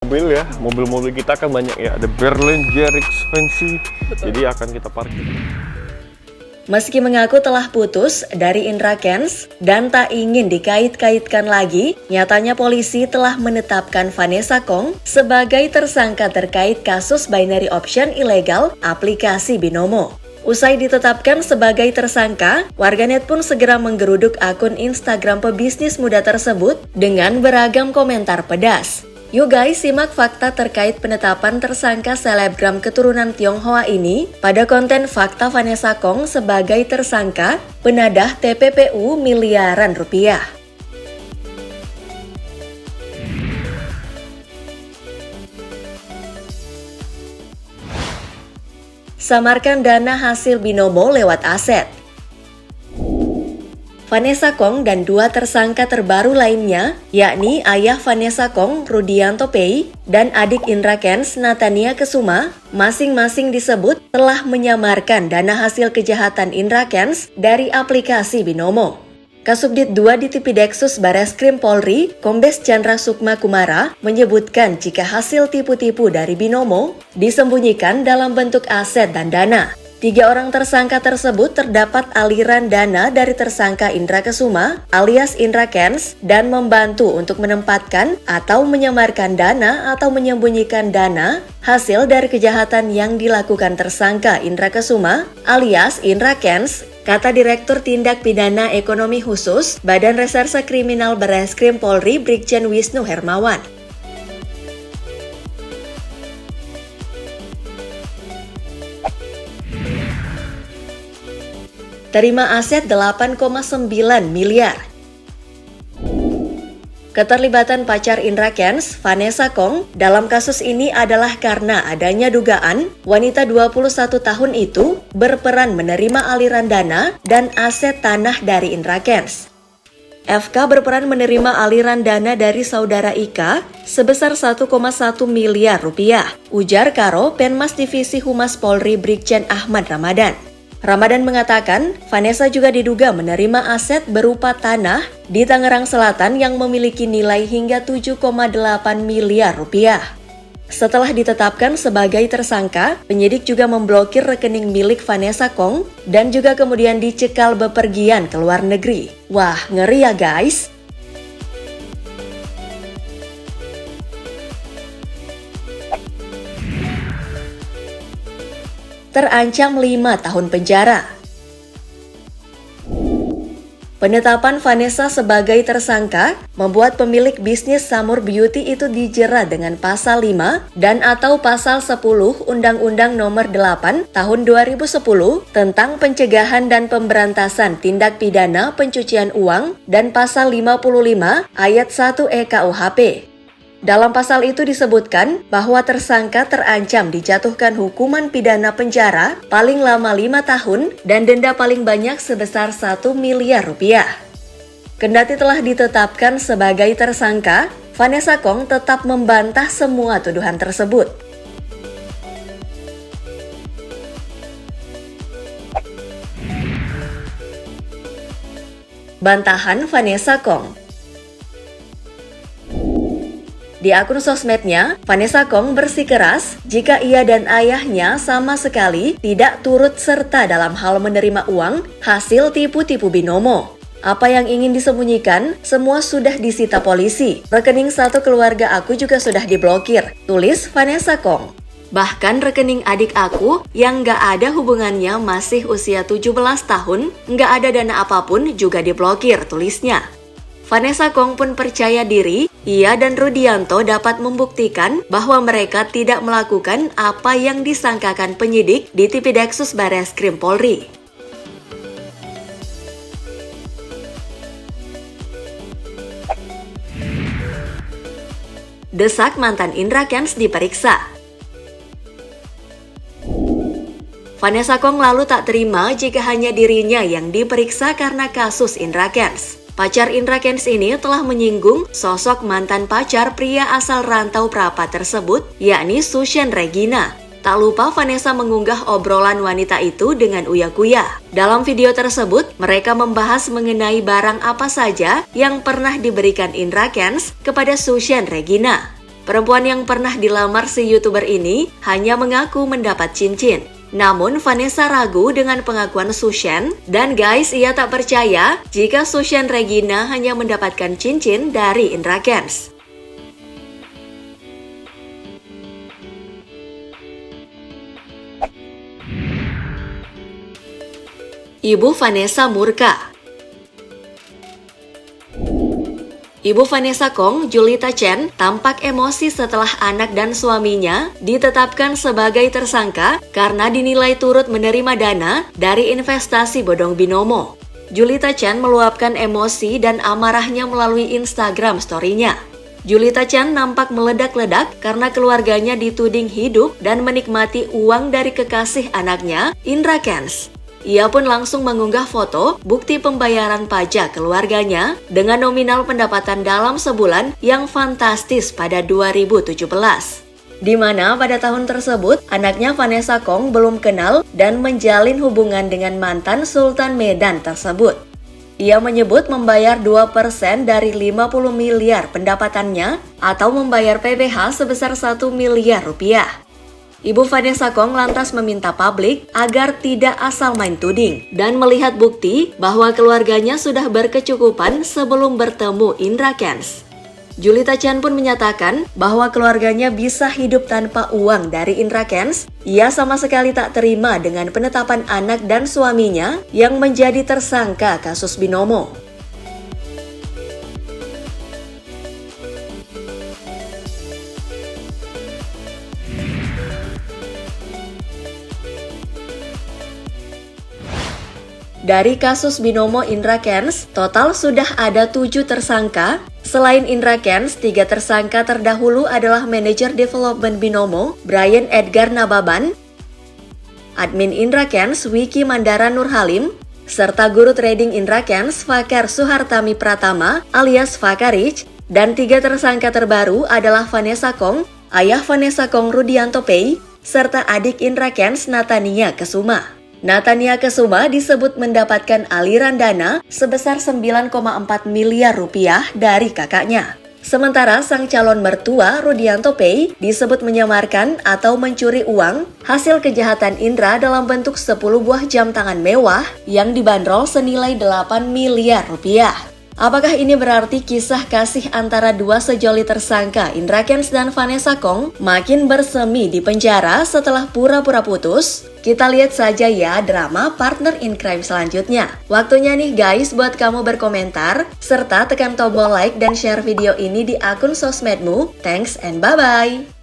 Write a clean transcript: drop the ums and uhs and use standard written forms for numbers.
mobil ya. Mobil-mobil kita kan banyak ya. Ada Berlinger, Fancy. Jadi akan kita parkir. Meski mengaku telah putus dari Indra Kents dan tak ingin dikait-kaitkan lagi, nyatanya polisi telah menetapkan Vanessa Kong sebagai tersangka terkait kasus binary option ilegal aplikasi Binomo. Usai ditetapkan sebagai tersangka, warganet pun segera menggeruduk akun Instagram pebisnis muda tersebut dengan beragam komentar pedas. Yuk guys, simak fakta terkait penetapan tersangka selebgram keturunan Tionghoa ini pada konten fakta Vanessa Kong sebagai tersangka penadah TPPU miliaran rupiah. Samarkan dana hasil Binomo lewat aset. Vanessa Kong dan dua tersangka terbaru lainnya, yakni ayah Vanessa Kong, Rudianto Pei, dan adik Indra Kents, Natania Kesuma, masing-masing disebut telah menyamarkan dana hasil kejahatan Indra Kents dari aplikasi Binomo. Kasubdit 2 Ditipideksus Bareskrim Polri, Kombes Chandra Sukma Kumara, menyebutkan jika hasil tipu-tipu dari Binomo disembunyikan dalam bentuk aset dan dana. 3 orang tersangka tersebut terdapat aliran dana dari tersangka Indra Kesuma alias Indra Kents dan membantu untuk menempatkan atau menyamarkan dana atau menyembunyikan dana hasil dari kejahatan yang dilakukan tersangka Indra Kesuma alias Indra Kents, kata Direktur Tindak Pidana Ekonomi Khusus Badan Reserse Kriminal Bareskrim Polri Brigjen Wisnu Hermawan. Terima aset 8,9 miliar. Keterlibatan pacar Indra Kents, Vanessa Kong, dalam kasus ini adalah karena adanya dugaan wanita 21 tahun itu berperan menerima aliran dana dan aset tanah dari Indra Kents. FK berperan menerima aliran dana dari saudara Ika sebesar 1,1 miliar rupiah, ujar Karo Penmas Divisi Humas Polri Brigjen Ahmad Ramadan. Ramadan mengatakan, Vanessa juga diduga menerima aset berupa tanah di Tangerang Selatan yang memiliki nilai hingga 7,8 miliar rupiah. Setelah ditetapkan sebagai tersangka, penyidik juga memblokir rekening milik Vanessa Kong dan juga kemudian dicekal bepergian ke luar negeri. Wah, ngeri ya guys! Terancam 5 tahun penjara. Penetapan Vanessa sebagai tersangka membuat pemilik bisnis Samur Beauty itu dijerat dengan pasal 5 dan atau pasal 10 Undang-Undang Nomor 8 Tahun 2010 tentang pencegahan dan pemberantasan tindak pidana pencucian uang dan pasal 55 ayat 1 KUHP. Dalam pasal itu disebutkan bahwa tersangka terancam dijatuhkan hukuman pidana penjara paling lama 5 tahun dan denda paling banyak sebesar 1 miliar rupiah. Kendati telah ditetapkan sebagai tersangka, Vanessa Kong tetap membantah semua tuduhan tersebut. Bantahan Vanessa Kong. Di akun sosmednya, Vanessa Kong bersikeras jika ia dan ayahnya sama sekali tidak turut serta dalam hal menerima uang hasil tipu-tipu Binomo. Apa yang ingin disembunyikan, semua sudah disita polisi. Rekening satu keluarga aku juga sudah diblokir, tulis Vanessa Kong. Bahkan rekening adik aku yang gak ada hubungannya masih usia 17 tahun, gak ada dana apapun juga diblokir, tulisnya. Vanessa Kong pun percaya diri, ia dan Rudianto dapat membuktikan bahwa mereka tidak melakukan apa yang disangkakan penyidik di Tipideksus Bareskrim Polri. Desak mantan Indra Kents diperiksa. Vanessa Kong lalu tak terima jika hanya dirinya yang diperiksa karena kasus Indra Kents. Pacar Indra Kents ini telah menyinggung sosok mantan pacar pria asal rantau Prapa tersebut, yakni Sushen Regina. Tak lupa Vanessa mengunggah obrolan wanita itu dengan uya-kuya. Dalam video tersebut, mereka membahas mengenai barang apa saja yang pernah diberikan Indra Kents kepada Sushen Regina. Perempuan yang pernah dilamar si YouTuber ini hanya mengaku mendapat cincin. Namun Vanessa ragu dengan pengakuan Sushen, dan guys, ia tak percaya jika Sushen Regina hanya mendapatkan cincin dari Indra Kents. Ibu Vanessa murka. Ibu Vanessa Kong, Julita Chen, tampak emosi setelah anak dan suaminya ditetapkan sebagai tersangka karena dinilai turut menerima dana dari investasi bodong binomo. Julita Chen meluapkan emosi dan amarahnya melalui Instagram story-nya. Julita Chen nampak meledak-ledak karena keluarganya dituding hidup dan menikmati uang dari kekasih anaknya, Indra Kents. Ia pun langsung mengunggah foto bukti pembayaran pajak keluarganya dengan nominal pendapatan dalam sebulan yang fantastis pada 2017. Di mana pada tahun tersebut, anaknya Vanessa Kong belum kenal dan menjalin hubungan dengan mantan Sultan Medan tersebut. Ia menyebut membayar 2% dari 50 miliar pendapatannya atau membayar PPh sebesar 1 miliar rupiah. Ibu Vanessa Kong lantas meminta publik agar tidak asal main tuding dan melihat bukti bahwa keluarganya sudah berkecukupan sebelum bertemu Indra Kents. Julita Chen pun menyatakan bahwa keluarganya bisa hidup tanpa uang dari Indra Kents. Ia sama sekali tak terima dengan penetapan anak dan suaminya yang menjadi tersangka kasus binomo. Dari kasus binomo Indra Kents, total sudah ada 7 tersangka. Selain Indra Kents, 3 tersangka terdahulu adalah manajer development binomo Brian Edgar Nababan, admin Indra Kents Wiki Mandara Nurhalim, serta guru trading Indra Kents Fakar Suhartami Pratama alias Fakarich, dan 3 tersangka terbaru adalah Vanessa Kong, ayah Vanessa Kong Rudianto Pei, serta adik Indra Kents Natania Kesuma. Natania Kesuma disebut mendapatkan aliran dana sebesar 9,4 miliar rupiah dari kakaknya. Sementara sang calon mertua Rudianto Pei disebut menyamarkan atau mencuri uang hasil kejahatan Indra dalam bentuk 10 buah jam tangan mewah yang dibanderol senilai 8 miliar rupiah. Apakah ini berarti kisah kasih antara dua sejoli tersangka Indra Kents dan Vanessa Kong makin bersemi di penjara setelah pura-pura putus? Kita lihat saja ya drama partner in crime selanjutnya. Waktunya nih guys buat kamu berkomentar, serta tekan tombol like dan share video ini di akun sosmedmu. Thanks and bye-bye!